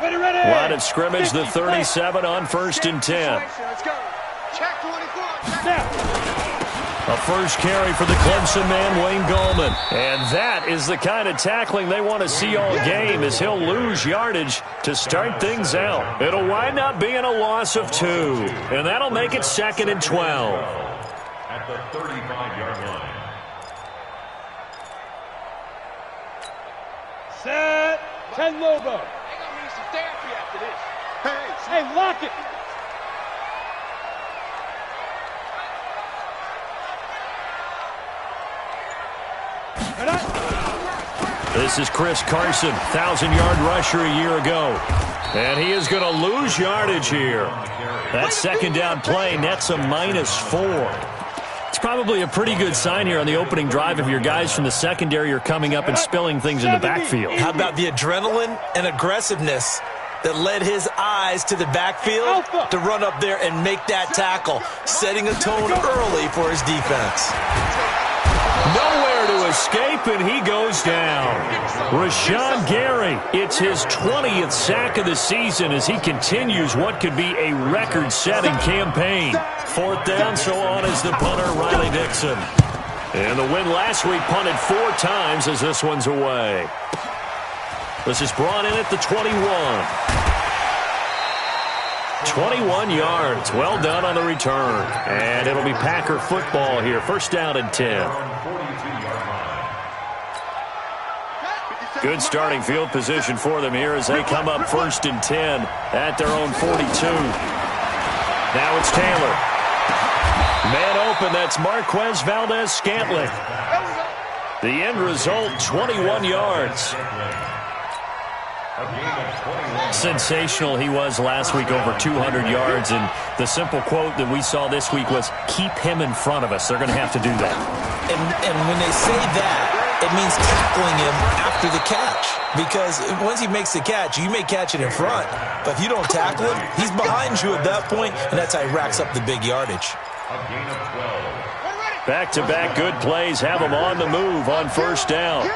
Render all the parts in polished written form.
Line of scrimmage, the 37 on 1st and 10. Let's go. Check 24. A first carry for the Clemson man, Wayne Gallman. And that is the kind of tackling they want to see all game, as he'll lose yardage to start things out. It'll wind up being a loss of 2, and that'll make it 2nd and 12. At the 35-yard line. Set. 10 Lobo. They're going to need some therapy after this. Hey, lock it. This is Chris Carson, 1,000-yard rusher a year ago. And he is going to lose yardage here. That second down play nets a -4. It's probably a pretty good sign here on the opening drive if your guys from the secondary are coming up and spilling things in the backfield. How about the adrenaline and aggressiveness that led his eyes to the backfield to run up there and make that tackle, setting a tone early for his defense. Nowhere to escape, and he goes down. Rashawn Gary, it's his 20th sack of the season as he continues what could be a record-setting campaign. 4th down, so on is the punter, Riley Dixon. And the win last week punted 4 times as this one's away. This is brought in at the 21. 21 yards. Well done on the return. And it'll be Packer football here. 1st down and 10. Good starting field position for them here as they come up 1st and 10 at their own 42. Now it's Taylor. Man open, that's Marquez Valdez-Scantling. The end result, 21 yards. Sensational he was last week, over 200 yards, and the simple quote that we saw this week was, keep him in front of us. They're going to have to do that. And when they say that, it means tackling him after the catch, because once he makes the catch, you may catch it in front, but if you don't tackle him, he's behind you at that point, and that's how he racks up the big yardage. Back-to-back good plays have him on the move on 1st down.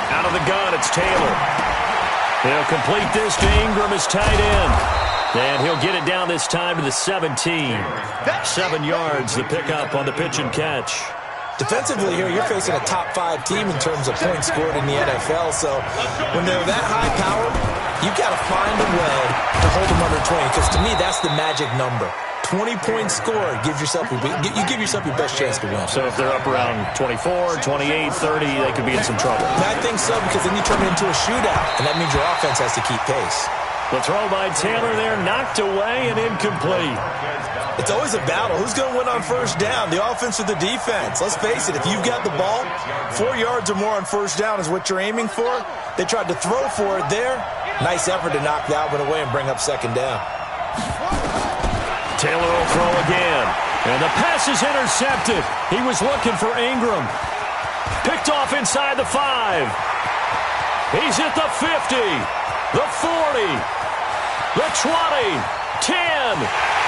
Out of the gun, it's Taylor. He'll complete this to Ingram, his tight end. And he'll get it down this time to the 17. 7 yards, the pickup on the pitch and catch. Defensively here, you're facing a top 5 team in terms of points scored in the NFL. So when they're that high powered, you've got to find a way to hold them under 20. Because to me, that's the magic number. 20 points scored, you give yourself your best chance to win. So if they're up around 24, 28, 30, they could be in some trouble. I think so, because then you turn it into a shootout, and that means your offense has to keep pace. The throw by Taylor there, knocked away and incomplete. It's always a battle. Who's going to win on 1st down, the offense or the defense? Let's face it, if you've got the ball, 4 yards or more on 1st down is what you're aiming for. They tried to throw for it there. Nice effort to knock that one away and bring up 2nd down. Taylor will throw again. And the pass is intercepted. He was looking for Ingram. Picked off inside the 5. He's at the 50, the 40, the 20, 10.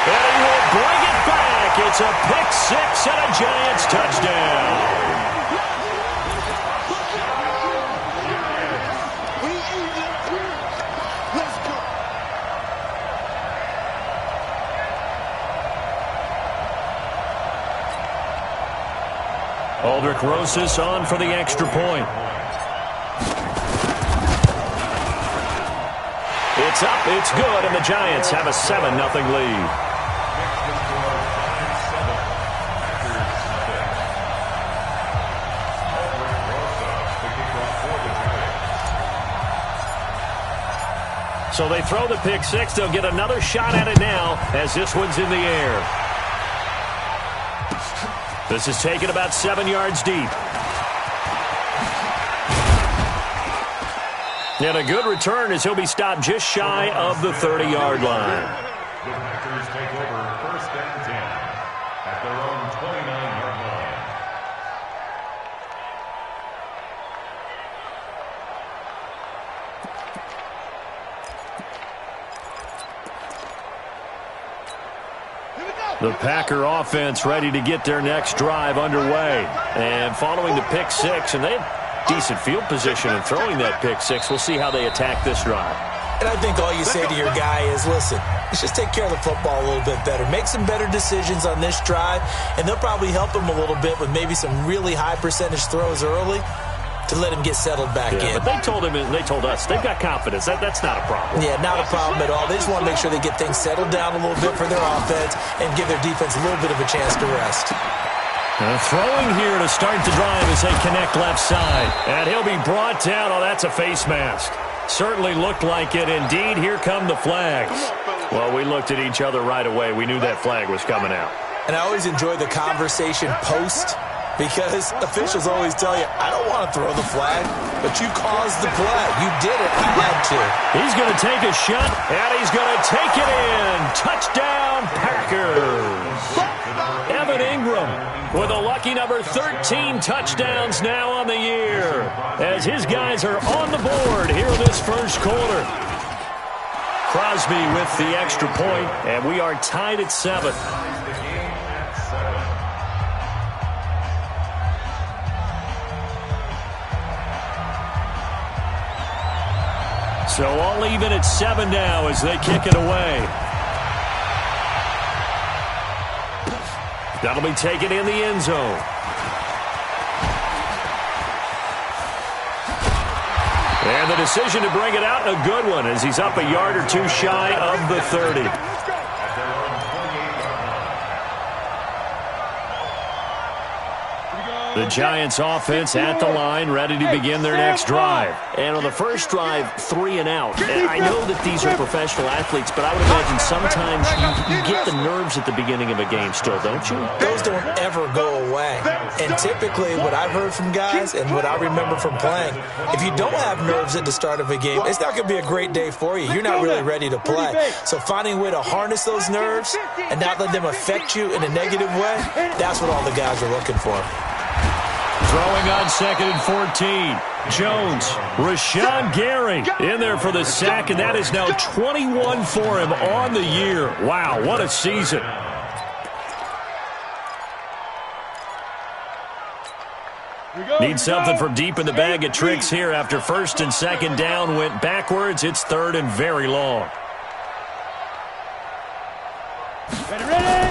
And he will bring it back. It's a pick-6 and a Giants touchdown. Aldrich Rosas on for the extra point. It's up, it's good, and the Giants have a 7-0 lead. So they throw the pick-6. They'll get another shot at it now as this one's in the air. This is taken about 7 yards deep. And a good return as he'll be stopped just shy of the 30-yard line. The Packers take over 1st and 10 at their own 29-yard line. The Packer offense ready to get their next drive underway. And following the pick-6, and decent field position in throwing that pick six. We'll see how they attack this drive. And I think all you say to your guy is, listen, let's just take care of the football a little bit better. Make some better decisions on this drive, and they'll probably help him a little bit with maybe some really high percentage throws early to let him get settled back in. But they told him and they told us they've got confidence. That's not a problem. Yeah, not a problem at all. They just want to make sure they get things settled down a little bit for their offense and give their defense a little bit of a chance to rest. Throwing here to start the drive as they connect left side. And he'll be brought down. Oh, that's a face mask. Certainly looked like it. Indeed, here come the flags. Well, we looked at each other right away. We knew that flag was coming out. And I always enjoy the conversation post, because officials always tell you, I don't want to throw the flag, but you caused the play. You did it. You had to. He's going to take a shot, and he's going to take it in. Touchdown, Packers. Evan Ingram with a lucky number 13 touchdowns now on the year, as his guys are on the board here in this first quarter. Crosby with the extra point, and we are tied at 7. So all even at 7 now as they kick it away. That'll be taken in the end zone. And the decision to bring it out, a good one, as he's up a yard or two shy of the 30. The Giants offense at the line, ready to begin their next drive. And on the first drive, 3 and out. And I know that these are professional athletes, but I would imagine sometimes you get the nerves at the beginning of a game still, don't you? Those don't ever go away. And typically what I've heard from guys and what I remember from playing, if you don't have nerves at the start of a game, it's not going to be a great day for you. You're not really ready to play. So finding a way to harness those nerves and not let them affect you in a negative way, that's what all the guys are looking for. Throwing on 2nd and 14. Jones, Rashawn Gary in there for the sack, and that is now 21 for him on the year. Wow, what a season. Need something from deep in the bag of tricks here after 1st and 2nd down went backwards. It's 3rd and very long. Ready.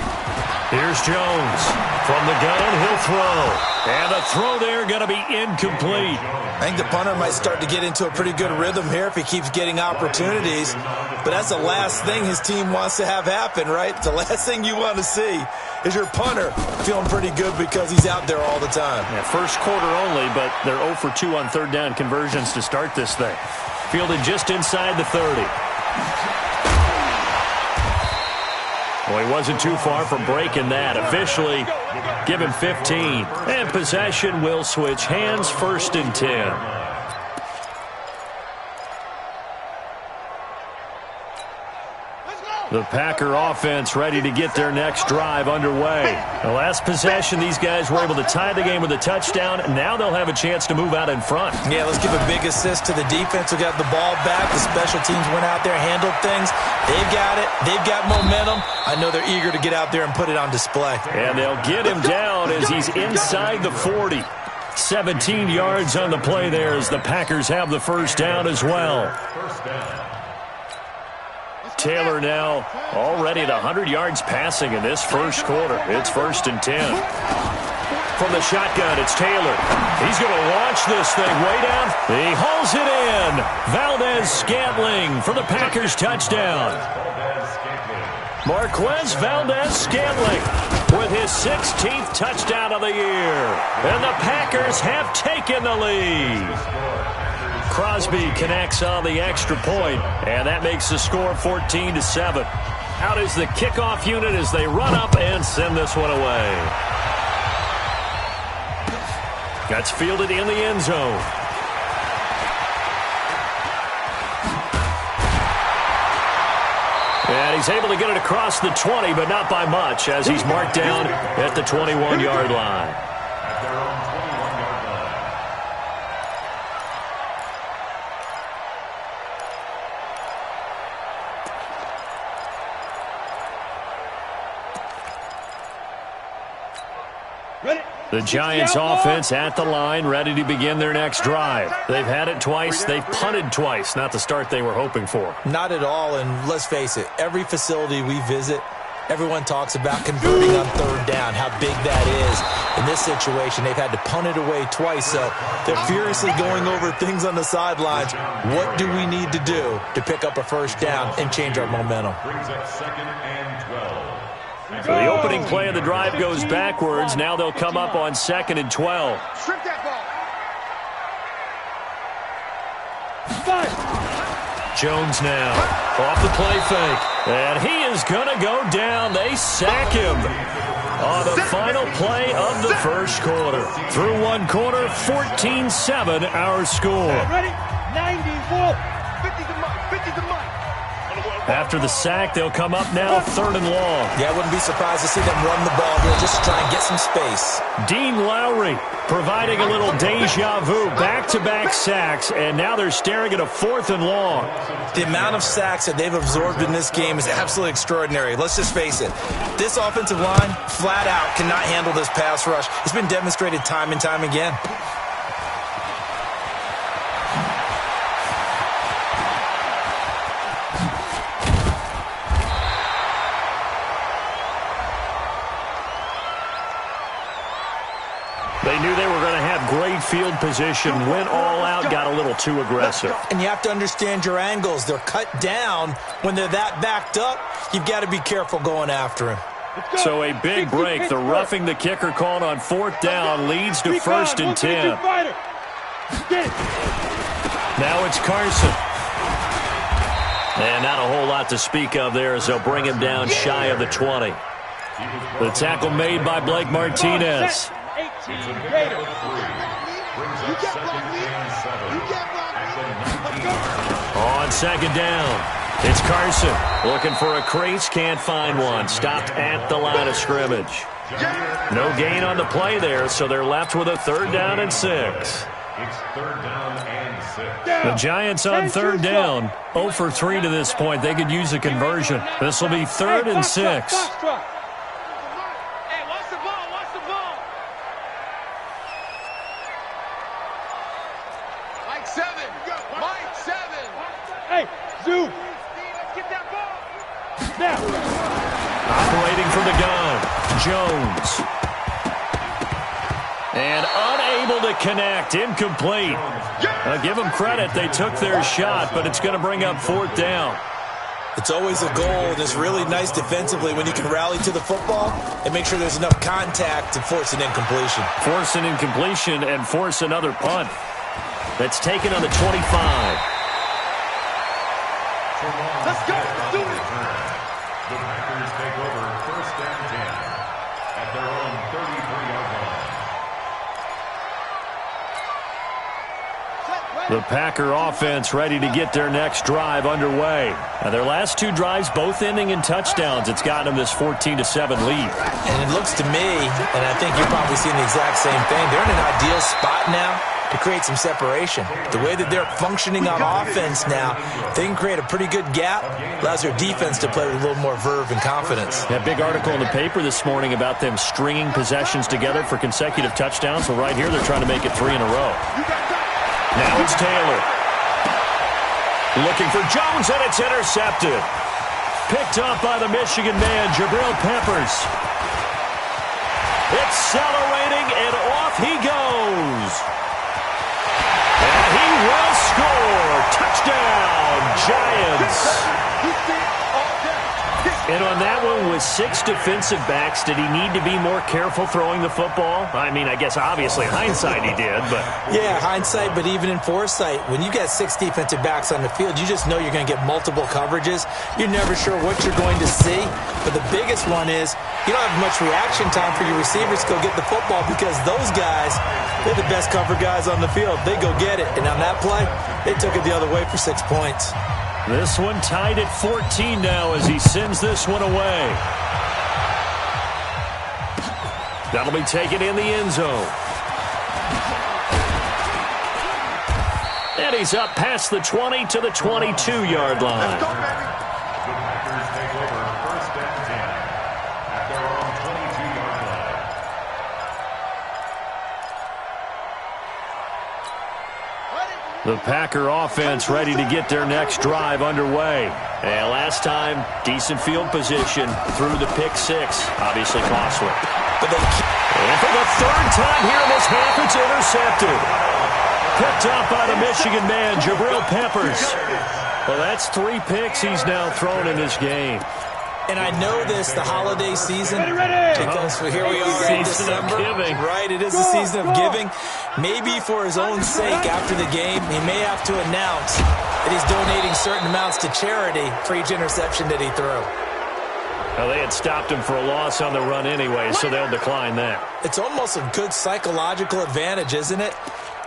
Here's Jones. From the gun, he'll throw. And the throw there going to be incomplete. I think the punter might start to get into a pretty good rhythm here if he keeps getting opportunities. But that's the last thing his team wants to have happen, right? The last thing you want to see is your punter feeling pretty good because he's out there all the time. Yeah, first quarter only, but they're 0 for 2 on 3rd down conversions to start this thing. Fielded just inside the 30. Well, he wasn't too far from breaking that. Officially, give him 15. And possession will switch hands, 1st and 10. The Packer offense ready to get their next drive underway. The last possession, these guys were able to tie the game with a touchdown. Now they'll have a chance to move out in front. Yeah, let's give a big assist to the defense who got the ball back. The special teams went out there, handled things. They've got it. They've got momentum. I know they're eager to get out there and put it on display. And they'll get him down as he's inside the 40. 17 yards on the play there as the Packers have the first down as well. Taylor now already at 100 yards passing in this first quarter. It's 1st and 10. From the shotgun, it's Taylor. He's going to launch this thing way down. He hauls it in. Valdez-Scantling for the Packers touchdown. Marquez Valdez-Scantling with his 16th touchdown of the year. And the Packers have taken the lead. Crosby connects on the extra point, and that makes the score 14-7. Out is the kickoff unit as they run up and send this one away. Gets fielded in the end zone. And he's able to get it across the 20, but not by much, as he's marked down at the 21-yard line. Ready. The Giants offense at the line, ready to begin their next drive. They've had it twice. They've punted twice. Not the start they were hoping for. Not at all, and let's face it, every facility we visit, everyone talks about converting on third down, how big that is. In this situation, they've had to punt it away twice, so they're furiously going over things on the sidelines. What do we need to do to pick up a first down and change our momentum? Brings up 2nd and 12. So the opening play of the drive goes backwards. Now they'll come up on 2nd and 12. Strip that ball. Jones now off the play fake. And he is going to go down. They sack him on the final play of the first quarter. Through one quarter, 14-7 our score. Ready? 94. 50 to Mike. 50 to Mike. After the sack, they'll come up now 3rd and long. Yeah, I wouldn't be surprised to see them run the ball here just to try and get some space. Dean Lowry providing a little deja vu, back-to-back sacks, and now they're staring at a 4th and long. The amount of sacks that they've absorbed in this game is absolutely extraordinary. Let's just face it. This offensive line, flat out, cannot handle this pass rush. It's been demonstrated time and time again. They knew they were going to have great field position, went all out, got a little too aggressive. And you have to understand your angles. They're cut down. When they're that backed up, you've got to be careful going after him. So a big break. The roughing the kicker called on 4th down leads to 1st and 10. Now it's Carson. And not a whole lot to speak of there as they'll bring him down shy of the 20. The tackle made by Blake Martinez. 18 Brings up Gator. 2nd and 7. On 2nd down, it's Carson looking for a crease, can't find one. Stopped at the line of scrimmage. No gain on the play there, so they're left with a 3rd down and 6. It's 3rd down and 6. The Giants on 3rd down, 0 for 3 to this point. They could use a conversion. This will be 3rd and 6. Hey, watch the ball. Watch the ball. Mike 7. Mike 7. Hey, Zoo. Let's get that ball. Snap. Operating from the gun, Jones. And unable to connect, incomplete. Give them credit, they took their shot, but it's going to bring up 4th down. It's always a goal, and it's really nice defensively when you can rally to the football and make sure there's enough contact to force an incompletion. Force an incompletion and force another punt. That's taken on the 25. Let's go. Let's do it. The Packers take over 1st and 10 at their own 33-yard line. The Packer offense ready to get their next drive underway. Now their last 2 drives both ending in touchdowns. It's gotten them this 14-7 lead. And it looks to me, and I think you're probably seeing the exact same thing, they're in an ideal spot now to create some separation. The way that they're functioning on offense now, they can create a pretty good gap, allows their defense to play with a little more verve and confidence. That big article in the paper this morning about them stringing possessions together for consecutive touchdowns. Well, right here they're trying to make it 3 in a row. Now it's Taylor. Looking for Jones, and it's intercepted. Picked up by the Michigan man, Jabril Peppers. Accelerating, and off he goes. And he will score. Touchdown, Giants. And on that one, with 6 defensive backs, did he need to be more careful throwing the football? I mean, I guess obviously hindsight he did, but... Yeah, hindsight, but even in foresight, when you got 6 defensive backs on the field, you just know you're going to get multiple coverages. You're never sure what you're going to see. But the biggest one is you don't have much reaction time for your receivers to go get the football because those guys, they're the best cover guys on the field. They go get it. And on that play, they took it the other way for 6 points. This one tied at 14 now as he sends this one away. That'll be taken in the end zone. And he's up past the 20 to the 22-yard line. The Packers take over 1st and 10 at their own 22-yard line. The Packer offense ready to get their next drive underway. And last time, decent field position through the pick six. Obviously costly. And for the third time here in this half, it's intercepted. Picked up by the Michigan man, Jabril Peppers. Well, that's 3 picks he's now thrown in this game. And I know this, the holiday season, because here we are in December. Right, it is the season of giving. Maybe for his own sake after the game, he may have to announce that he's donating certain amounts to charity for each interception that he threw. Well, they had stopped him for a loss on the run anyway, so they'll decline that. It's almost a good psychological advantage, isn't it?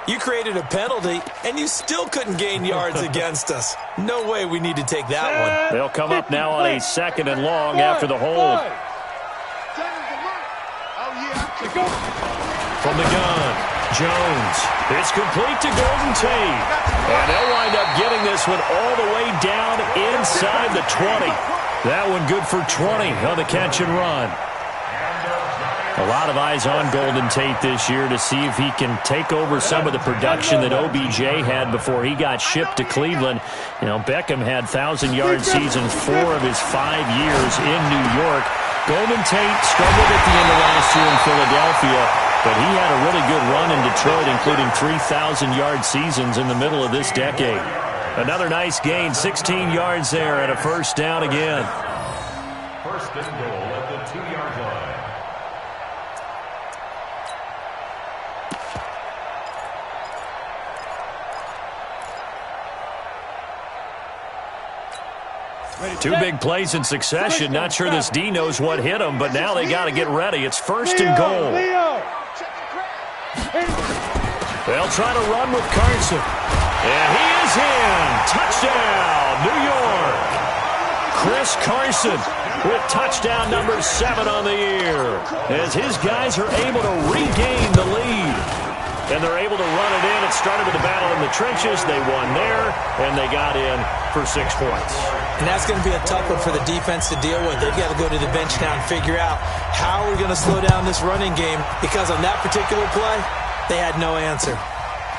You created a penalty, and you still couldn't gain yards against us. No way we need to take that one. They'll come up now on a 2nd and long after the hold. From the gun, Jones. It's complete to Golden Tate. And they'll wind up getting this one all the way down inside the 20. That one good for 20 on the catch and run. A lot of eyes on Golden Tate this year to see if he can take over some of the production that OBJ had before he got shipped to Cleveland. You know, Beckham had 1,000-yard seasons 4 of his 5 years in New York. Golden Tate struggled at the end of last year in Philadelphia, but he had a really good run in Detroit, including 3,000-yard seasons in the middle of this decade. Another nice gain, 16 yards there and a first down again. First and goal at the 2-yard line. Two big plays in succession. Not sure this D knows what hit him, but now they got to get ready. It's first and goal. They'll try to run with Carson. And he is in. Touchdown, New York. Chris Carson with touchdown number 7 on the year, as his guys are able to regain the lead. And they're able to run it in. It started with a battle in the trenches. They won there, and they got in for 6 points. And that's going to be a tough one for the defense to deal with. They've got to go to the bench now and figure out how we're going to slow down this running game, because on that particular play, they had no answer.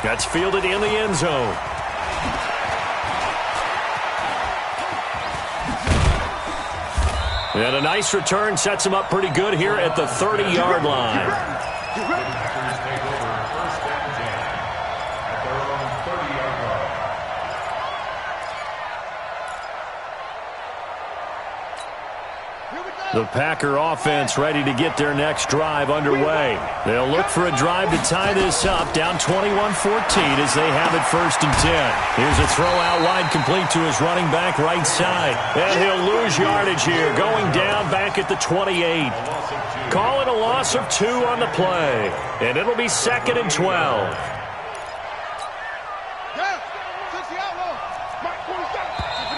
That's fielded in the end zone. And a nice return sets him up pretty good here at the 30-yard line. The Packer offense ready to get their next drive underway. They'll look for a drive to tie this up, down 21-14 as they have it first and 10. Here's a throw out wide, complete to his running back right side. And he'll lose yardage here, going down back at the 28. Call it a loss of 2 on the play. And it'll be 2nd and 12.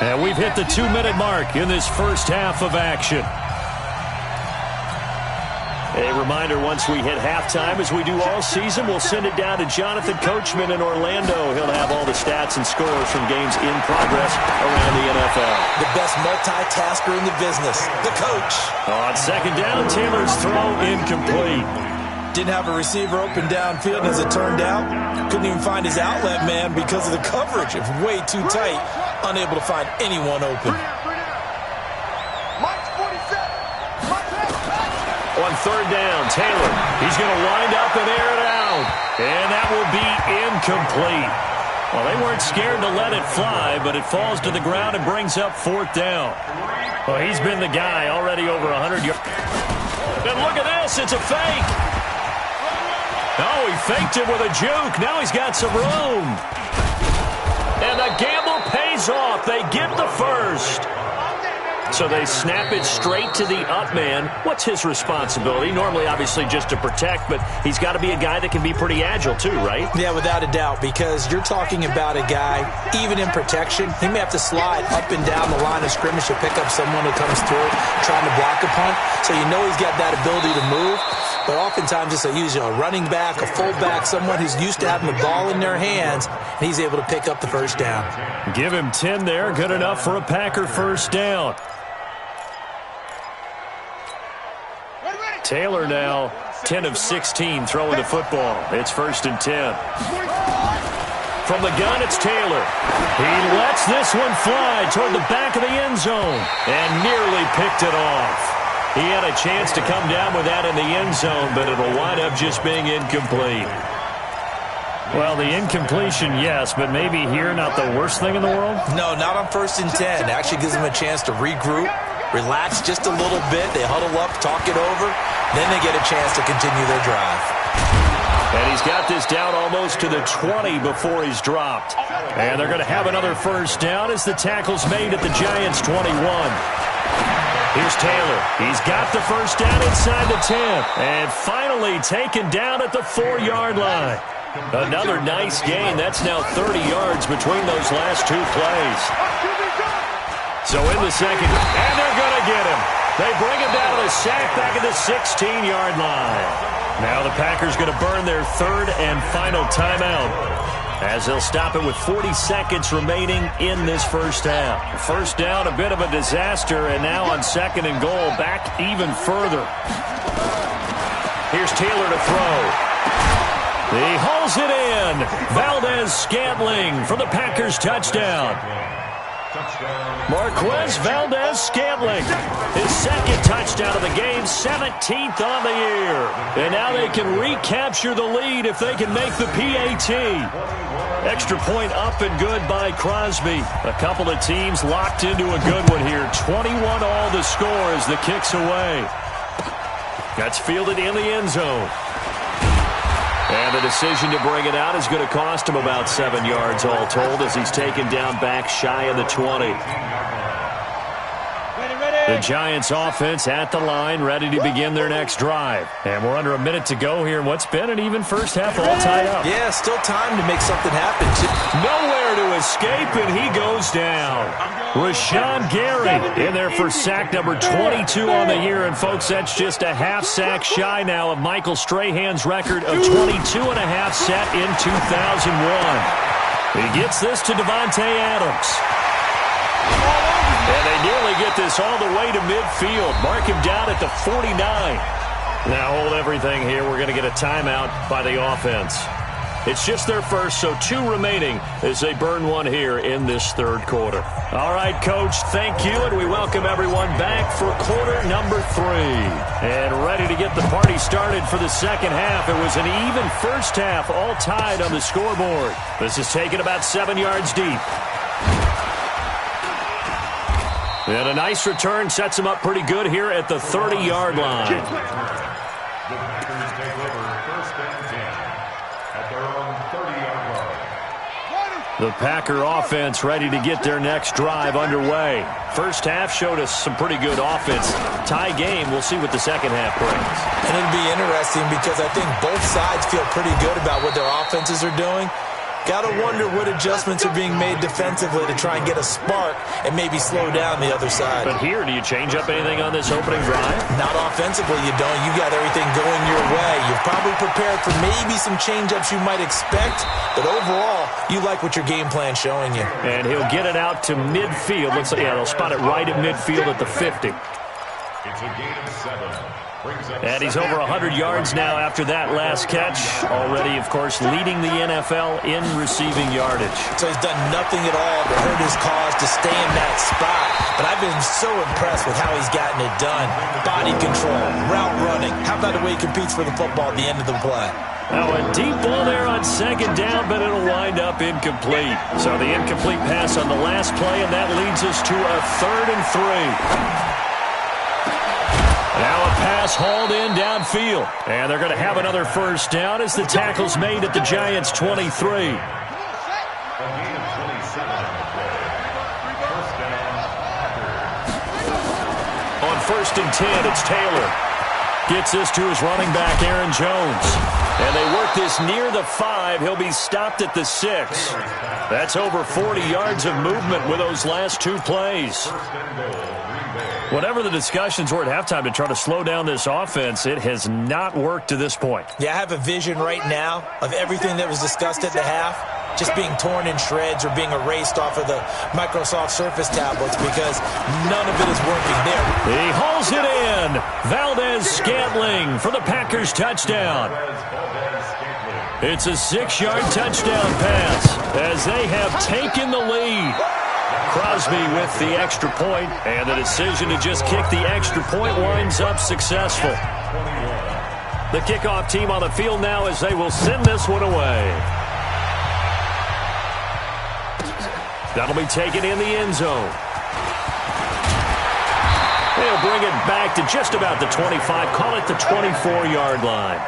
And we've hit the 2-minute mark in this first half of action. A reminder, once we hit halftime, as we do all season, we'll send it down to Jonathan Coachman in Orlando. He'll have all the stats and scores from games in progress around the NFL. The best multitasker in the business, the coach. On 2nd down, Taylor's throw incomplete. Didn't have a receiver open downfield, and as it turned out, couldn't even find his outlet man because of the coverage. It was way too tight, unable to find anyone open. On 3rd down, Taylor, he's going to wind up and air it out. And that will be incomplete. Well, they weren't scared to let it fly, but it falls to the ground and brings up 4th down. Well, he's been the guy already over 100 yards. And look at this, it's a fake. Oh, he faked it with a juke. Now he's got some room. And the gamble pays off. They get the first. So they snap it straight to the up man. What's his responsibility? Normally, obviously, just to protect, but he's got to be a guy that can be pretty agile too, right? Yeah, without a doubt, because you're talking about a guy, even in protection, he may have to slide up and down the line of scrimmage to pick up someone who comes through trying to block a punt. So you know he's got that ability to move. But oftentimes it's a running back, a fullback, someone who's used to having the ball in their hands, and he's able to pick up the first down. Give him 10 there. Good enough for a Packer first down. Taylor now 10 of 16 throwing the football. It's 1st and 10. From the gun, it's Taylor. He lets this one fly toward the back of the end zone and nearly picked it off. He had a chance to come down with that in the end zone, but it'll wind up just being incomplete. Well, the incompletion, yes, but maybe here not the worst thing in the world? No, not on 1st and 10. It actually gives them a chance to regroup, relax just a little bit. They huddle up, talk it over. Then they get a chance to continue their drive. And he's got this down almost to the 20 before he's dropped. And they're going to have another first down as the tackle's made at the Giants' 21. Here's Taylor. He's got the first down inside the 10. And finally taken down at the 4-yard line. Another nice gain. That's now 30 yards between those last two plays. So in the second, and they're going to get him. They bring him down to the sack back at the 16-yard line. Now the Packers going to burn their third and final timeout as they'll stop it with 40 seconds remaining in this first half. First down, a bit of a disaster, and now on 2nd and goal, back even further. Here's Taylor to throw. He hauls it in. Valdez-Scantling for the Packers touchdown. Marquez Valdez-Scantling, his second touchdown of the game, 17th on the year. And now they can recapture the lead if they can make the PAT. Extra point up and good by Crosby. A couple of teams locked into a good one here. 21 all the score as the kick's away. That's fielded in the end zone. And the decision to bring it out is going to cost him about 7 yards all told as he's taken down back shy of the 20. The Giants offense at the line, ready to begin their next drive. And we're under a minute to go here in what's been an even first half all tied up. Yeah, still time to make something happen. Nowhere to escape, and he goes down. Rashawn Gary in there for sack number 22 on the year. And, folks, that's just a half sack shy now of Michael Strahan's record of 22 and a half set in 2001. He gets this to Devontae Adams. And they nearly get this all the way to midfield. Mark him down at the 49. Now hold everything here. We're going to get a timeout by the offense. It's just their first, so 2 remaining as they burn one here in this third quarter. All right, Coach, thank you, and we welcome everyone back for quarter number 3. And ready to get the party started for the second half. It was an even first half, all tied on the scoreboard. This is taken about 7 yards deep. And a nice return sets him up pretty good here at the 30-yard line. The Packers take over 1st and 10 at their own 30-yard line. The Packer offense ready to get their next drive underway. First half showed us some pretty good offense. Tie game, we'll see what the second half brings. And it'll be interesting because I think both sides feel pretty good about what their offenses are doing. Got to wonder what adjustments are being made defensively to try and get a spark and maybe slow down the other side. But here, do you change up anything on this opening drive? Not offensively, you don't. You got everything going your way. You've probably prepared for maybe some change-ups you might expect, but overall, you like what your game plan's showing you. And he'll get it out to midfield. Looks like, yeah, they'll spot it right at midfield at the 50. It's a gain of 7. And he's over 100 yards now after that last catch. Already, of course, leading the NFL in receiving yardage. So he's done nothing at all to hurt his cause to stay in that spot. But I've been so impressed with how he's gotten it done. Body control, route running. How about the way he competes for the football at the end of the play? Now a deep ball there on 2nd down, but it'll wind up incomplete. So the incomplete pass on the last play, and that leads us to a 3rd and 3. Now a pass hauled in downfield. And they're going to have another first down as the tackle's made at the Giants' 23. A gain of 27 on the play. First down, Packers. On 1st and 10, it's Taylor. Gets this to his running back, Aaron Jones. And they work this near the 5. He'll be stopped at the 6. That's over 40 yards of movement with those last 2 plays. First and goal, Green Bay. Whatever the discussions were at halftime to try to slow down this offense, it has not worked to this point. Yeah, I have a vision right now of everything that was discussed at the half just being torn in shreds or being erased off of the Microsoft Surface tablets because none of it is working there. He hauls it in. Valdez-Scantling for the Packers touchdown. It's a 6-yard touchdown pass as they have taken the lead. Crosby with the extra point, and the decision to just kick the extra point winds up successful. The kickoff team on the field now as they will send this one away. That'll be taken in the end zone. They'll bring it back to just about the 25, call it the 24-yard line.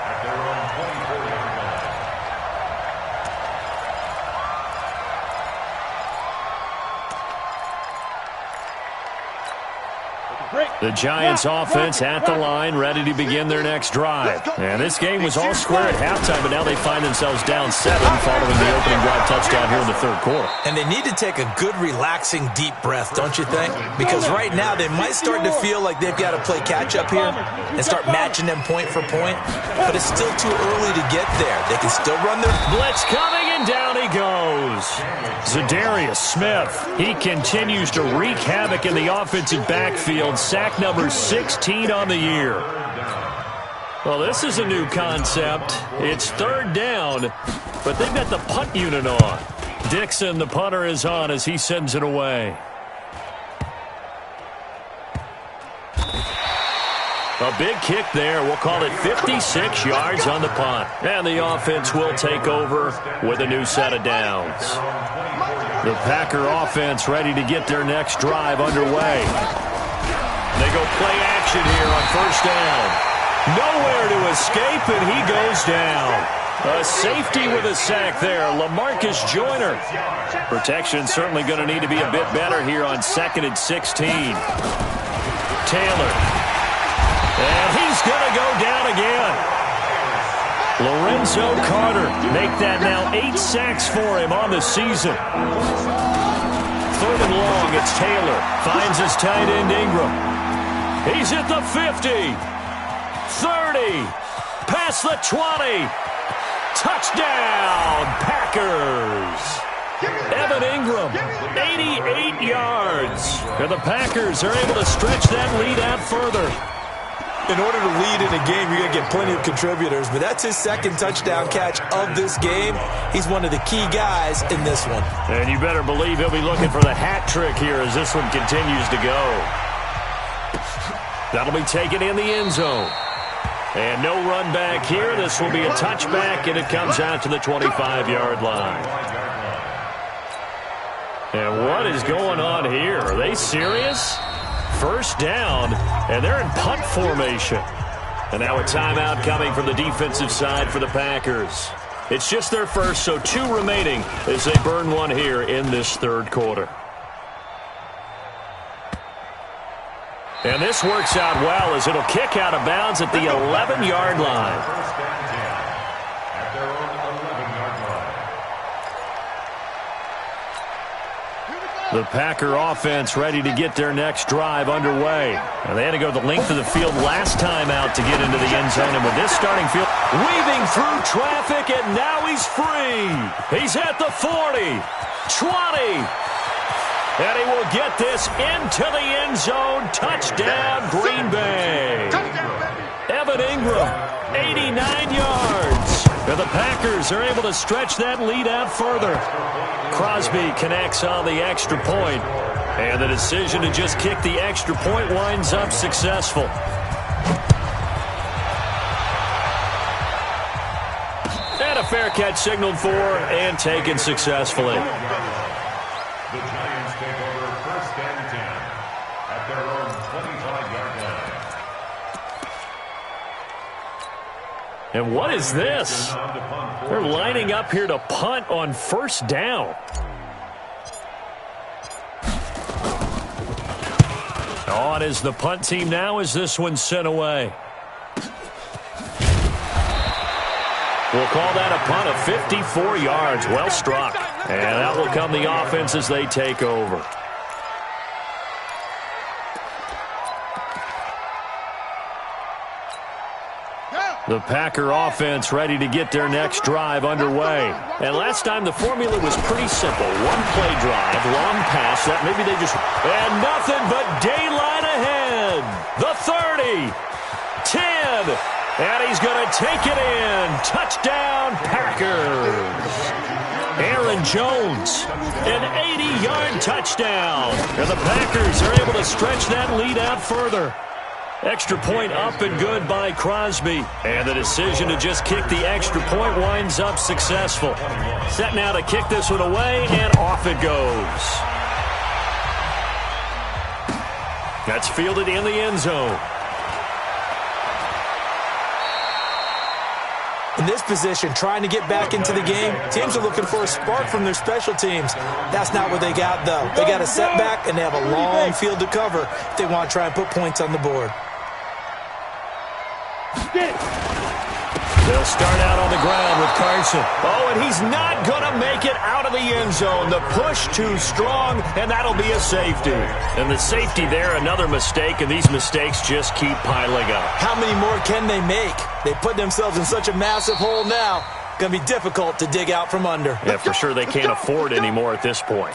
The Giants offense at the line, ready to begin their next drive. And this game was all square at halftime, but now they find themselves down 7 following the opening drive touchdown here in the third quarter. And they need to take a good, relaxing, deep breath, don't you think? Because right now they might start to feel like they've got to play catch-up here and start matching them point for point. But it's still too early to get there. They can still run their blitz coming, and down he goes. Za'Darius Smith, he continues to wreak havoc in the offensive backfield. Sack number 16 on the year. Well, this is a new concept. It's third down, but they've got the punt unit on. Dixon, the punter, is on as he sends it away. A big kick there. We'll call it 56 yards on the punt. And the offense will take over with a new set of downs. The Packer offense ready to get their next drive underway. They go play action here on first down. Nowhere to escape, and he goes down. A safety with a sack there, LaMarcus Joyner. Protection certainly going to need to be a bit better here on 2nd and 16. Taylor. And he's going to go down again. Lorenzo Carter make that now 8 sacks for him on the season. 3rd and long, it's Taylor. Finds his tight end Ingram. He's at the 50. 30. Past the 20. Touchdown, Packers. Evan Ingram, 88 yards. And the Packers are able to stretch that lead out further. In order to lead in a game, you're going to get plenty of contributors, but that's his 2nd touchdown catch of this game. He's one of the key guys in this one. And you better believe he'll be looking for the hat trick here as this one continues to go. That'll be taken in the end zone. And no run back here. This will be a touchback, and it comes out to the 25-yard line. And what is going on here? Are they serious? First down, and they're in punt formation. And now a timeout coming from the defensive side for the Packers. It's just their first, so 2 remaining as they burn one here in this third quarter. And this works out well as it'll kick out of bounds at the 11-yard line. First down 10 at their own 11-yard line. The Packer offense ready to get their next drive underway. And they had to go the length of the field last time out to get into the end zone. And with this starting field, weaving through traffic, and now he's free. He's at the 40, 20. And he will get this into the end zone. Touchdown, Green Bay. Evan Ingram, 89 yards. And the Packers are able to stretch that lead out further. Crosby connects on the extra point. And the decision to just kick the extra point winds up successful. And a fair catch signaled for and taken successfully. The Giants take over first and 10 at their own 25-yard line. And what is this? They're lining up here to punt on first down. On is the punt team now as this one's sent away. We'll call that a punt of 54 yards. Well struck. And that will come the offense as they take over. The Packer offense ready to get their next drive underway. And last time the formula was pretty simple. One play drive, long pass. That maybe they just... And nothing but daylight ahead. The 30, 10... And he's going to take it in. Touchdown, Packers. Aaron Jones, an 80-yard touchdown. And the Packers are able to stretch that lead out further. Extra point up and good by Crosby. And the decision to just kick the extra point winds up successful. Set now to kick this one away, and off it goes. That's fielded in the end zone. In this position, trying to get back into the game, teams are looking for a spark from their special teams. That's not what they got, though. They got a setback, and they have a long field to cover if they want to try and put points on the board. They'll start out on the ground with Carson. Oh, and he's not going to make it out of the end zone. The push too strong, and that'll be a safety. And the safety there, another mistake, and these mistakes just keep piling up. How many more can they make? They put themselves in such a massive hole now. Going to be difficult to dig out from under. Yeah, for sure they can't afford any more at this point.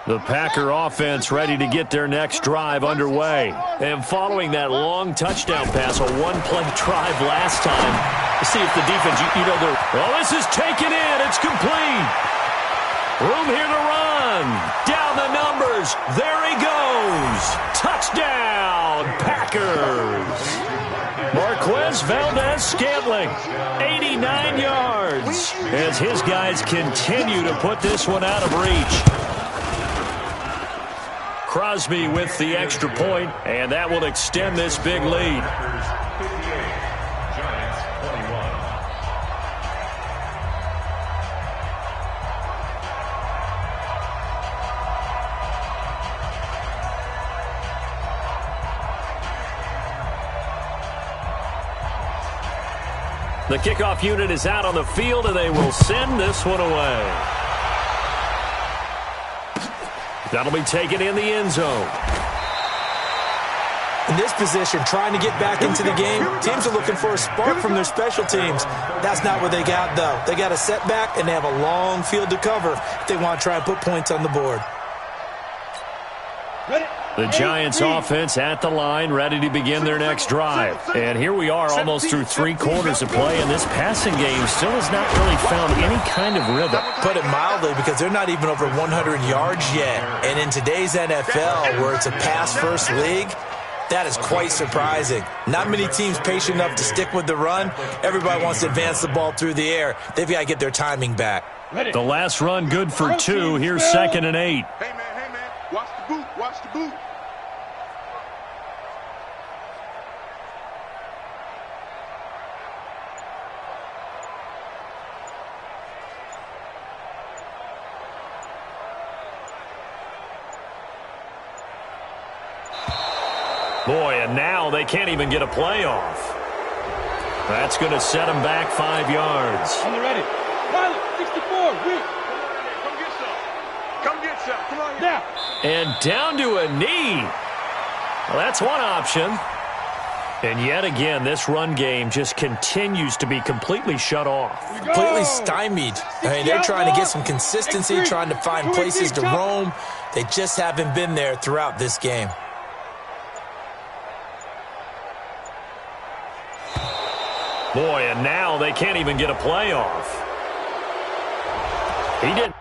The Packer offense ready to get their next drive underway. And following that long touchdown pass, a one-play drive last time, to see if the defense, well, this is taken in. It's complete. Room here to run. Down the numbers. There he goes. Touchdown, Packers. Marquez Valdez-Scantling, 89 yards, as his guys continue to put this one out of reach. Crosby with the extra point, and that will extend this big lead. Giants 21. The kickoff unit is out on the field, and they will send this one away. That'll be taken in the end zone. In this position, trying to get back into the game, teams are looking for a spark from their special teams. That's not what they got, though. They got a setback, and they have a long field to cover if they want to try and put points on the board. The Giants offense at the line, ready to begin their next drive. And here we are almost through 3 quarters of play, and this passing game still has not really found any kind of rhythm. Put it mildly, because they're not even over 100 yards yet. And in today's NFL, where it's a pass-first league, that is quite surprising. Not many teams patient enough to stick with the run. Everybody wants to advance the ball through the air. They've got to get their timing back. The last run good for 2. Here's 2nd and 8. Hey, man. Watch the boot. Watch the boot. Boy, and now they can't even get a play off. That's going to set them back 5 yards. On the ready. Pilot, 64, weak. Come get some. Come get some. Come on. Now. And down to a knee. Well, that's one option. And yet again, this run game just continues to be completely shut off. Completely stymied. I mean, they're trying to get some consistency, trying to find places to roam. They just haven't been there throughout this game. Boy, and now they can't even get a play off. He didn't.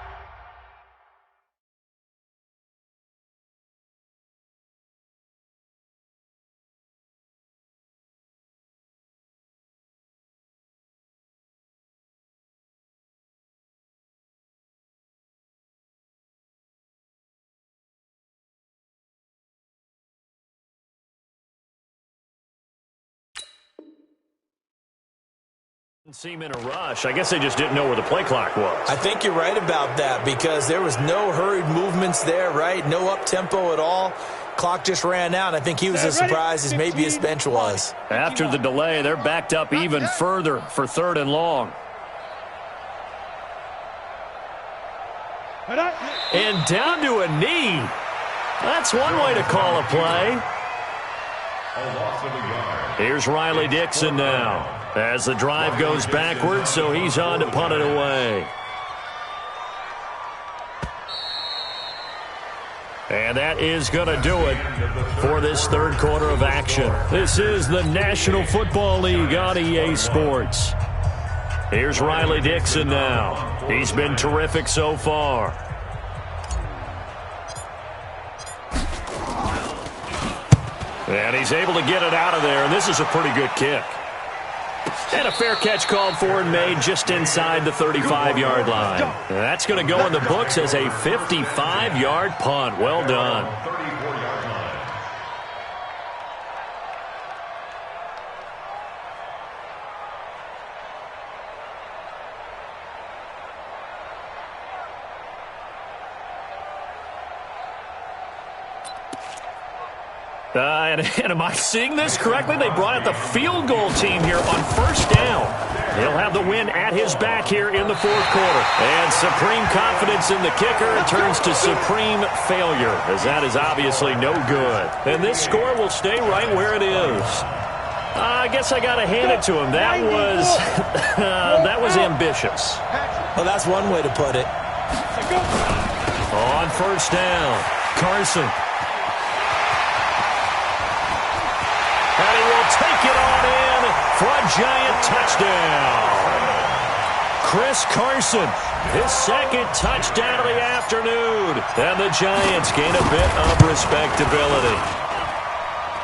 Seem in a rush. I guess they just didn't know where the play clock was. I think you're right about that, because there was no hurried movements there, right? No up-tempo at all. Clock just ran out. I think he was as surprised as maybe his bench was. After the delay, they're backed up even further for 3rd and long. And down to a knee. That's one way to call a play. A loss of a yard. Here's Riley Dixon now, as the drive goes backwards, so he's on to punt it away. And that is going to do it for this third quarter of action. This is the National Football League on EA Sports. Here's Riley Dixon now. He's been terrific so far. And he's able to get it out of there, and this is a pretty good kick. And a fair catch called for and made just inside the 35-yard line. And that's going to go in the books as a 55-yard punt. Well done. And am I seeing this correctly? They brought out the field goal team here on first down. He'll have the win at his back here in the fourth quarter. And supreme confidence in the kicker turns to supreme failure, as that is obviously no good. And this score will stay right where it is. I guess I got to hand it to him. That was ambitious. Well, that's one way to put it. On first down, Carson. And he will take it on in for a giant touchdown. Chris Carson, his second touchdown of the afternoon. And the Giants gain a bit of respectability.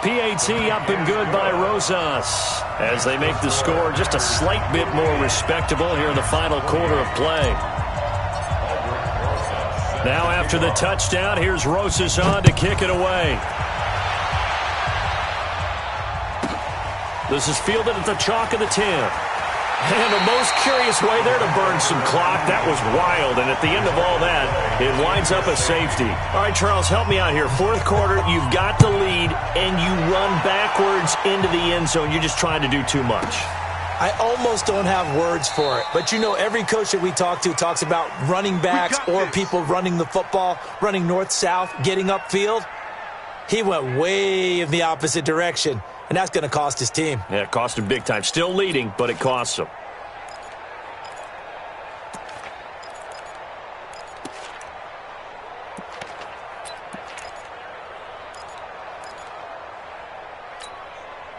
PAT up and good by Rosas as they make the score just a slight bit more respectable here in the final quarter of play. Now after the touchdown, here's Rosas on to kick it away. This is fielded at the chalk of the 10. And the most curious way there to burn some clock. That was wild. And at the end of all that, it winds up a safety. All right, Charles, help me out here. Fourth quarter, you've got the lead, and you run backwards into the end zone. You're just trying to do too much. I almost don't have words for it. But, you know, every coach that we talk to talks about running backs or people running the football, running north-south, getting upfield. He went way in the opposite direction. And that's going to cost his team. Yeah, it cost him big time. Still leading, but it costs him.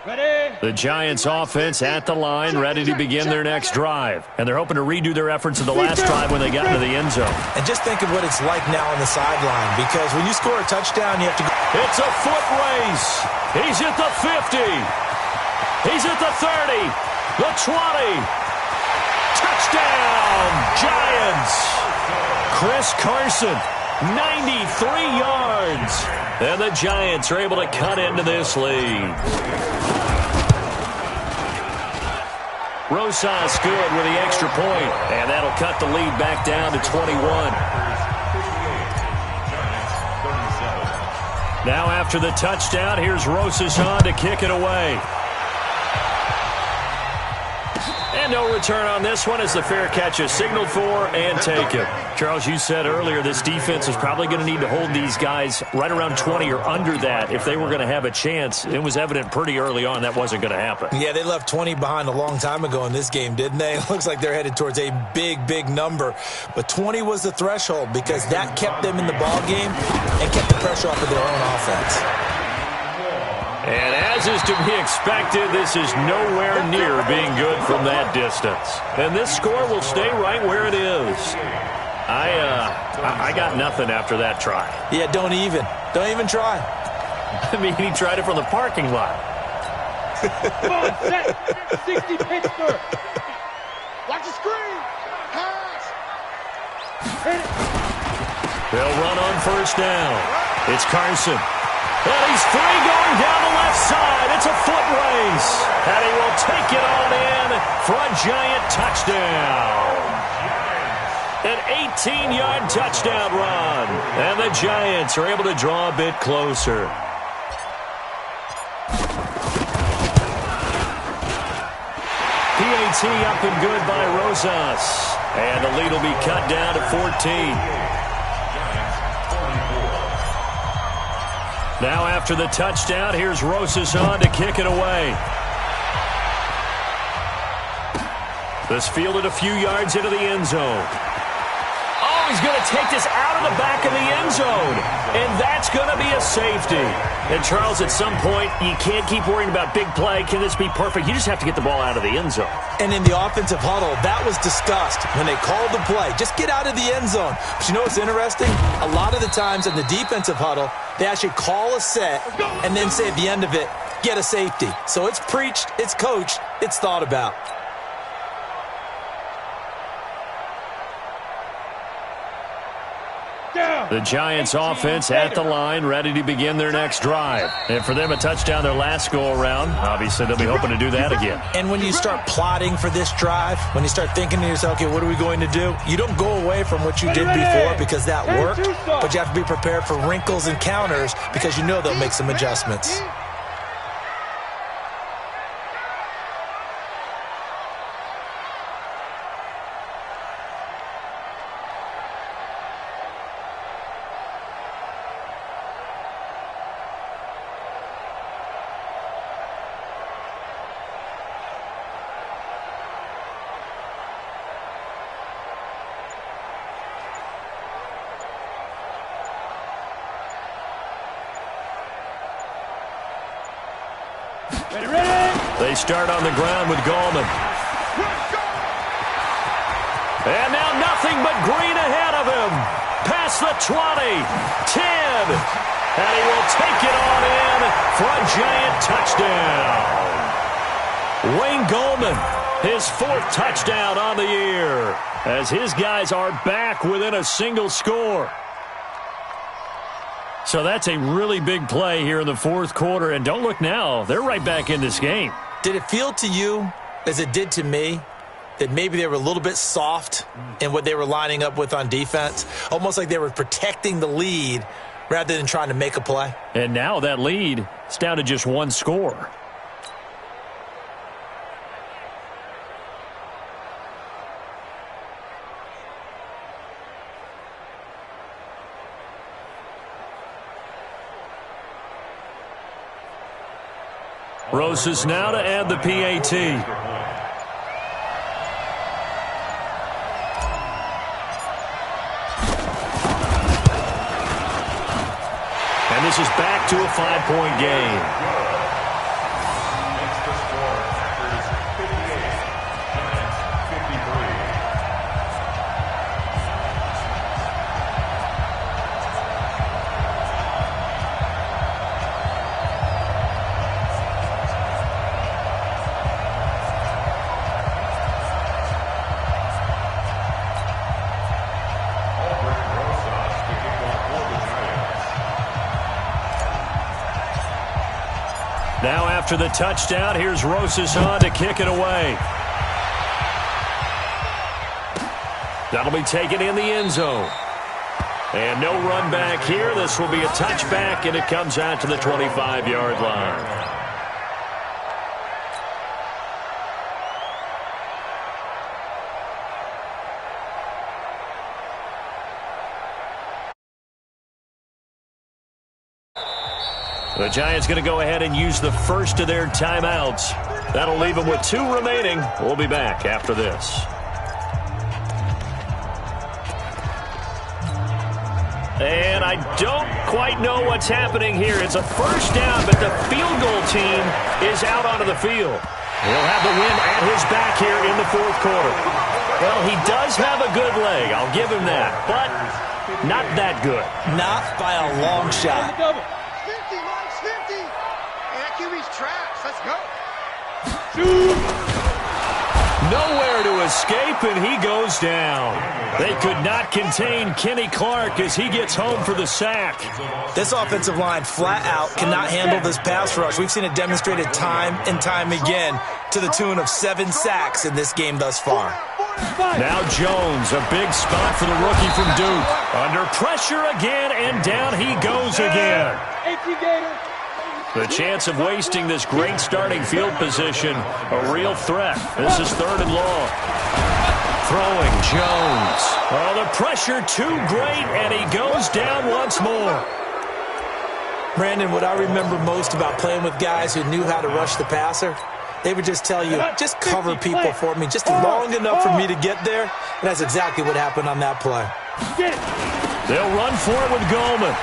Ready? The Giants offense at the line, ready to begin their next drive. And they're hoping to redo their efforts in the last drive when they got into the end zone. And just think of what it's like now on the sideline, because when you score a touchdown, you have to go. It's a foot race. He's at the 50. He's at the 30. The 20. Touchdown, Giants. Chris Carson, 93 yards. And the Giants are able to cut into this lead. Rosas good with the extra point, and that'll cut the lead back down to 21. Now after the touchdown, here's Rosas on to kick it away. And no return on this one as the fair catch is signaled for and taken. Charles, you said earlier this defense is probably going to need to hold these guys right around 20 or under that if they were going to have a chance. It was evident pretty early on that wasn't going to happen. Yeah, they left 20 behind a long time ago in this game, didn't they? It looks like they're headed towards a big, big number. But 20 was the threshold because that kept them in the ball game and kept the pressure off of their own offense. And as is to be expected, this is nowhere near being good from that distance. And this score will stay right where it is. I got nothing after that try. Yeah, don't even try. I mean, he tried it from the parking lot. Come on, set. 60 Pittsburgh. Watch the screen. Pass. Hit it. They'll run on first down. It's Carson. And he's free going down the left side. It's a foot race. And he will take it on in for a giant touchdown. An 18-yard touchdown run. And the Giants are able to draw a bit closer. PAT up and good by Rosas. And the lead will be cut down to 14. Now after the touchdown, here's Rosas on to kick it away. This fielded a few yards into the end zone. Oh, he's going to take this out of the back of the end zone. And that's going to be a safety. And, Charles, at some point, you can't keep worrying about big play. Can this be perfect? You just have to get the ball out of the end zone. And in the offensive huddle, that was discussed when they called the play. Just get out of the end zone. But you know what's interesting? A lot of the times in the defensive huddle, they actually call a set and then say at the end of it, get a safety. So it's preached, it's coached, it's thought about. The Giants offense at the line, ready to begin their next drive. And for them, a touchdown their last go-around. Obviously, they'll be hoping to do that again. And when you start plotting for this drive, when you start thinking to yourself, okay, what are we going to do? You don't go away from what you did before because that worked, but you have to be prepared for wrinkles and counters because you know they'll make some adjustments. They start on the ground with Gallman. And now nothing but green ahead of him. Past the 20, 10, and he will take it on in for a Giant touchdown. Wayne Gallman, his 4th touchdown on the year, as his guys are back within a single score. So that's a really big play here in the 4th quarter. And don't look now, they're right back in this game. Did it feel to you, as it did to me, that maybe they were a little bit soft in what they were lining up with on defense? Almost like they were protecting the lead rather than trying to make a play. And now that lead is down to just 1 score. Rosas now to add the PAT. And this is back to a 5-point game. Makes the score Packers 58, Giants 53. Now after the touchdown, here's Rosas on to kick it away. That'll be taken in the end zone. And no run back here. This will be a touchback, and it comes out to the 25-yard line. The Giants going to go ahead and use the first of their timeouts. That'll leave them with 2 remaining. We'll be back after this. And I don't quite know what's happening here. It's a first down, but the field goal team is out onto the field. He'll have the win at his back here in the 4th quarter. Well, he does have a good leg. I'll give him that. But not that good. Not by a long shot. 50, Mike's 50. And that QB's trash. Let's go. Nowhere to escape, and he goes down. They could not contain Kenny Clark as he gets home for the sack. This offensive line flat out cannot handle this pass rush. We've seen it demonstrated time and time again to the tune of 7 sacks in this game thus far. Now Jones, a big spot for the rookie from Duke. Under pressure again, and down he goes again. The chance of wasting this great starting field position, a real threat. This is 3rd and long. Throwing Jones. Oh, the pressure too great, and he goes down once more. Brandon, what I remember most about playing with guys who knew how to rush the passer, they would just tell you, just cover people for me, just long enough for me to get there. And that's exactly what happened on that play. Get it. They'll run for it with Goldman.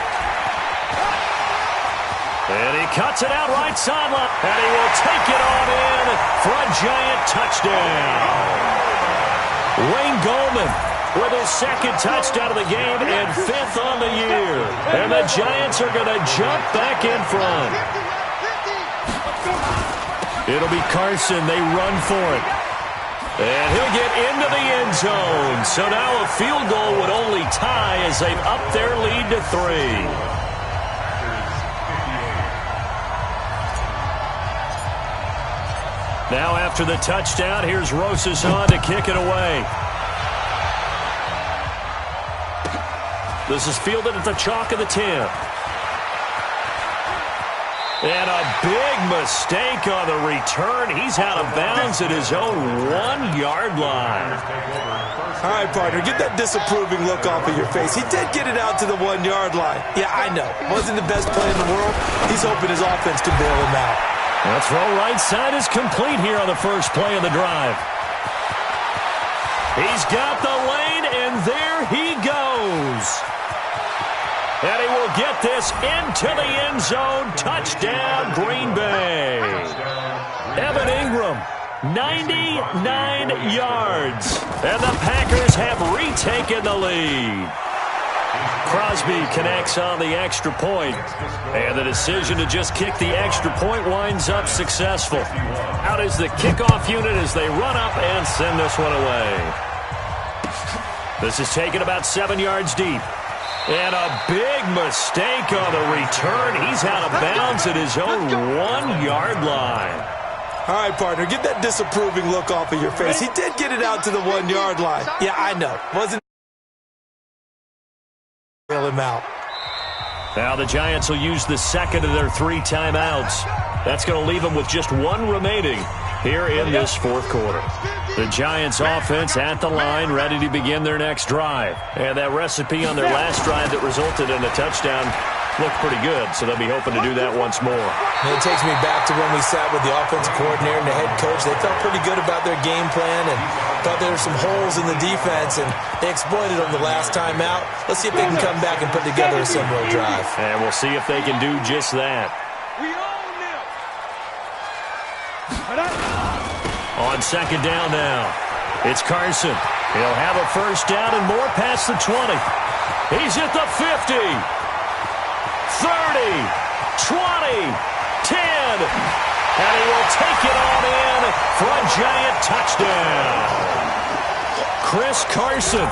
And he cuts it out right sideline. And he will take it on in for a giant touchdown. Wayne Goldman with his second touchdown of the game and 5th on the year. And the Giants are going to jump back in front. It'll be Carson. They run for it. And he'll get into the end zone. So now a field goal would only tie as they've upped their lead to 3. Now after the touchdown, here's Rosas on to kick it away. This is fielded at the chalk of the 10. And a big mistake on the return. He's out of bounds at his own 1-yard line. All right, partner, get that disapproving look off of your face. He did get it out to the 1-yard line. Yeah, I know. Wasn't the best play in the world. He's hoping his offense can bail him out. That throw right side is complete here on the first play of the drive. He's got the lane, and there he goes. And he will get this into the end zone. Touchdown, Green Bay. Evan Ingram, 99 yards. And the Packers have retaken the lead. Crosby connects on the extra point, and the decision to just kick the extra point winds up successful. Out is the kickoff unit as they run up and send this one away. This is taken about 7 yards deep. And a big mistake on the return. He's out of bounds at his own 1-yard line. All right, partner, get that disapproving look off of your face. He did get it out to the 1-yard line. Yeah, I know. Wasn't him out. Now the Giants will use the second of their 3 timeouts. That's going to leave them with just 1 remaining here in this fourth quarter. The Giants offense at the line, ready to begin their next drive. And that recipe on their last drive that resulted in a touchdown looked pretty good, so they'll be hoping to do that once more. And it takes me back to when we sat with the offensive coordinator and the head coach. They felt pretty good about their game plan and thought there were some holes in the defense, and they exploited them the last time out. Let's see if they can come back and put together a similar drive. And we'll see if they can do just that. On second down now, it's Carson. He'll have a first down and more past the 20. He's at the 50. 30, 20, 10, and he will take it on in for a giant touchdown. Chris Carson,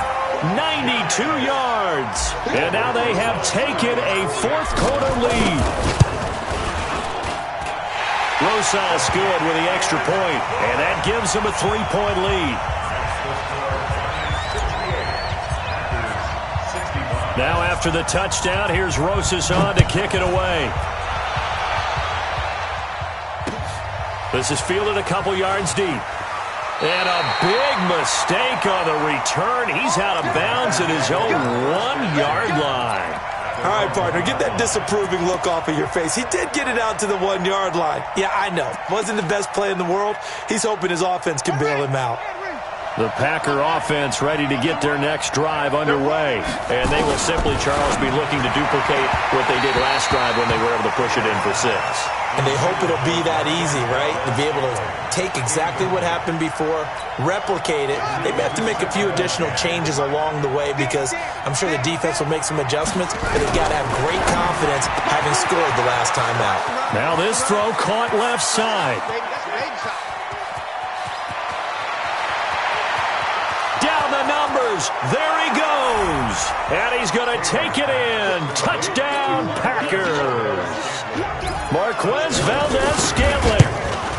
92 yards, and now they have taken a fourth quarter lead. Rosas good with the extra point, and that gives them a 3-point lead. Now after the touchdown, here's Rosas on to kick it away. This is fielded a couple yards deep. And a big mistake on the return. He's out of bounds at his own 1-yard line. All right, partner, get that disapproving look off of your face. He did get it out to the 1-yard line. Yeah, I know. Wasn't the best play in the world. He's hoping his offense can bail him out. The Packer offense ready to get their next drive underway. And they will simply, Charles, be looking to duplicate what they did last drive when they were able to push it in for 6. And they hope it'll be that easy, right? To be able to take exactly what happened before, replicate it. They may have to make a few additional changes along the way because I'm sure the defense will make some adjustments, but they've got to have great confidence having scored the last time out. Now this throw caught left side. Down the numbers. There he goes. And he's going to take it in. Touchdown, Packers. Marquez Valdez-Scantling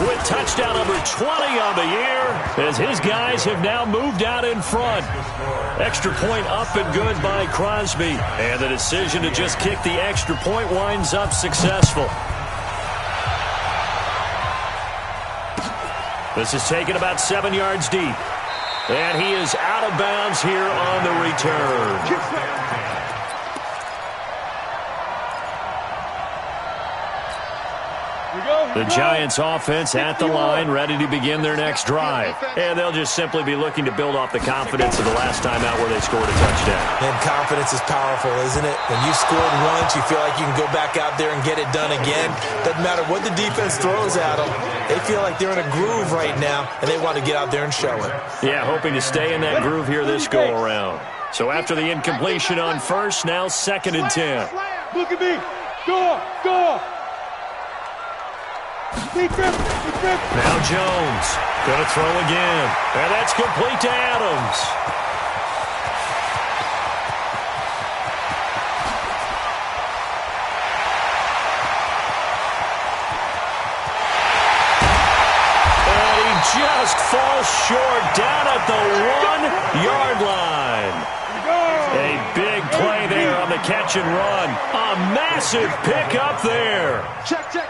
with touchdown number 20 on the year as his guys have now moved out in front. Extra point up and good by Crosby. And the decision to just kick the extra point winds up successful. This is taken about 7 yards deep. And he is out of bounds here on the return. We go. The Giants offense at the line, ready to begin their next drive. And they'll just simply be looking to build off the confidence of the last time out where they scored a touchdown. And confidence is powerful, isn't it? When you scored once, you feel like you can go back out there and get it done again. Doesn't matter what the defense throws at them. They feel like they're in a groove right now, and they want to get out there and show it. Yeah, hoping to stay in that groove here this go-around. So after the incompletion on first, now 2nd and 10. Look at me. Go, go. Now Jones going to throw again. And that's complete to Adams. And he just falls short down at the 1-yard line. A big play there on the catch and run. A massive pickup there. Check, check.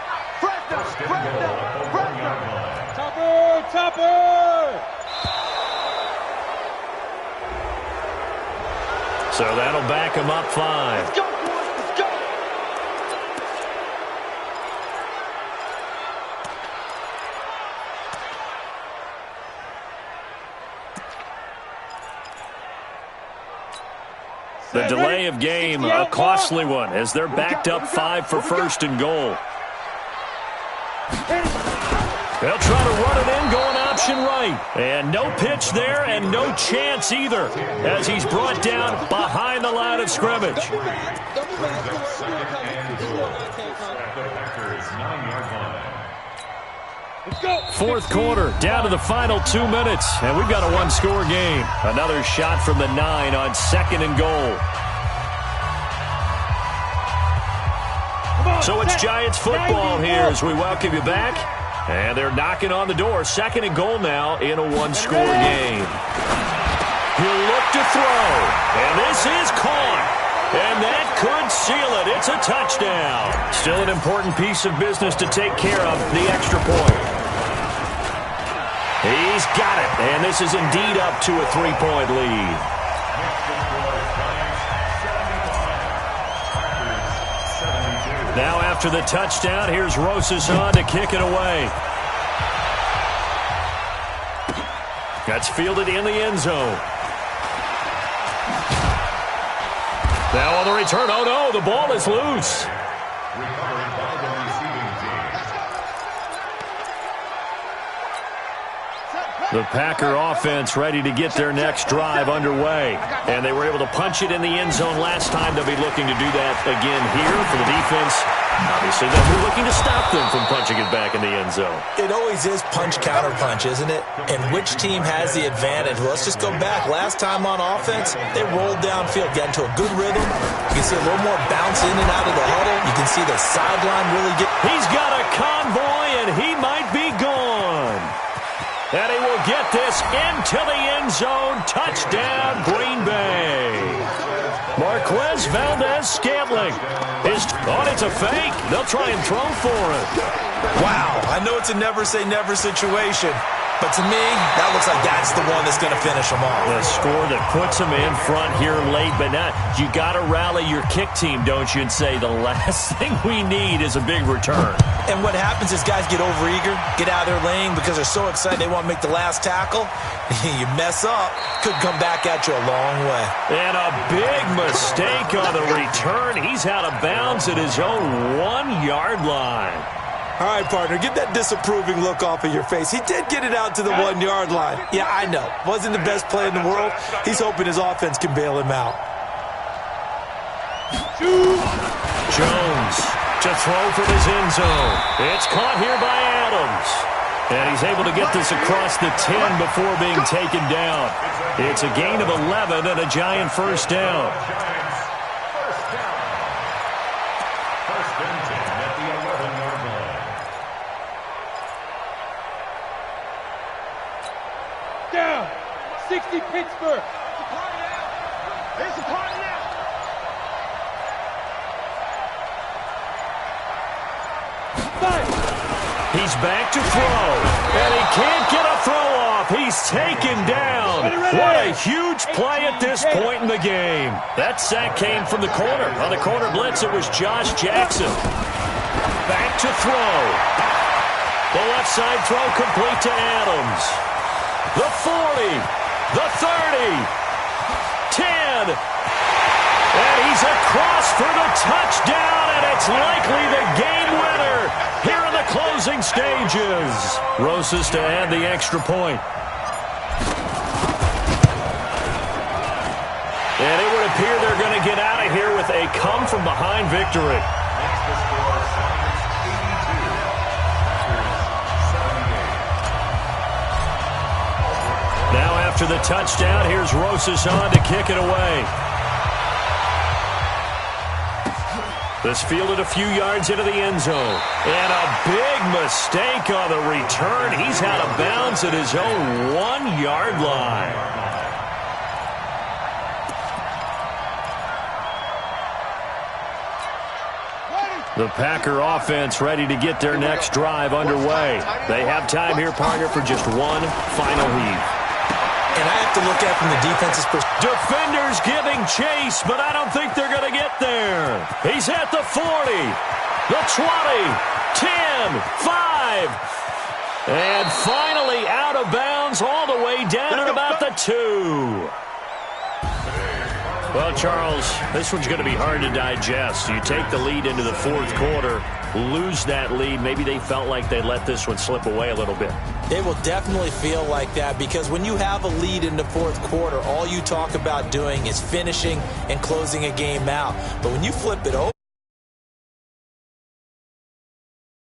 Topper, topper. So that'll back him up 5. Let's go, boys. Let's go. The delay of game, a costly one, as they're backed up 5 for 1st and goal. They'll try to run it in, going option right. And no pitch there, and no chance either, as he's brought down behind the line of scrimmage. Fourth quarter, down to the final 2 minutes, and we've got a 1-score game. Another shot from the 9 on 2nd and goal. So it's Giants football here as we welcome you back. And they're knocking on the door. 2nd and goal now in a 1-score game. He'll look to throw. And this is caught. And that could seal it. It's a touchdown. Still an important piece of business to take care of, the extra point. He's got it. And this is indeed up to a 3-point lead. Now after the touchdown, here's Rosas on to kick it away. That's fielded in the end zone. Now on the return, oh no, the ball is loose. Recovered by the receiving team. The Packer offense ready to get their next drive underway. And they were able to punch it in the end zone last time. They'll be looking to do that again here for the defense. Obviously, they'll be looking to stop them from punching it back in the end zone. It always is punch-counter-punch, isn't it? And which team has the advantage? Well, let's just go back. Last time on offense, they rolled downfield, got into a good rhythm. You can see a little more bounce in and out of the huddle. You can see the sideline really get... He's got a convoy, and he might be gone. And he will get this into the end zone. Touchdown, Green Bay. Marquez Valdez-Scantling. It's a fake. They'll try and throw for it. Wow, I know it's a never-say-never situation, but to me, that looks like that's the one that's going to finish them off. The score that puts them in front here late, but now you got to rally your kick team, don't you, and say the last thing we need is a big return. And what happens is guys get overeager, get out of their lane because they're so excited they want to make the last tackle. You mess up, could come back at you a long way. And a big mistake on the return. He's out of bounds at his own 1-yard line. All right, partner, get that disapproving look off of your face. He did get it out to the 1-yard line. Yeah, I know. Wasn't the best play in the world. He's hoping his offense can bail him out. Jones to throw from his end zone. It's caught here by Adams. And he's able to get this across the 10 before being taken down. It's a gain of 11 and a Giant first down. First and 10 at the 11-yard line. Down. 60 Pittsburgh. Here's the party now. He's back to throw, and he can't get a throw off. He's taken down. What a huge play at this point in the game. That sack came from the corner. On the corner blitz, it was Josh Jackson. Back to throw. The left side throw complete to Adams. The 40, the 30, 10, and he's across for the touchdown, and it's likely the game winner here in the closing stages. Rosas to add the extra point. And it would appear they're going to get out of here with a come-from-behind victory. Now after the touchdown, here's Rosas on to kick it away. This fielded a few yards into the end zone. And a big mistake on the return. He's out of bounds at his own 1-yard line. The Packer offense ready to get their next drive underway. They have time here, partner, for just one final heave. And I have to look at from the defense's perspective. Defenders giving chase, but I don't think they're going to get there. He's at the 40, the 20, 10, 5, and finally out of bounds all the way down at about the 2. Well, Charles, this one's going to be hard to digest. You take the lead into the fourth quarter, lose that lead. Maybe they felt like they let this one slip away a little bit. They will definitely feel like that because when you have a lead in the fourth quarter, all you talk about doing is finishing and closing a game out. But when you flip it over,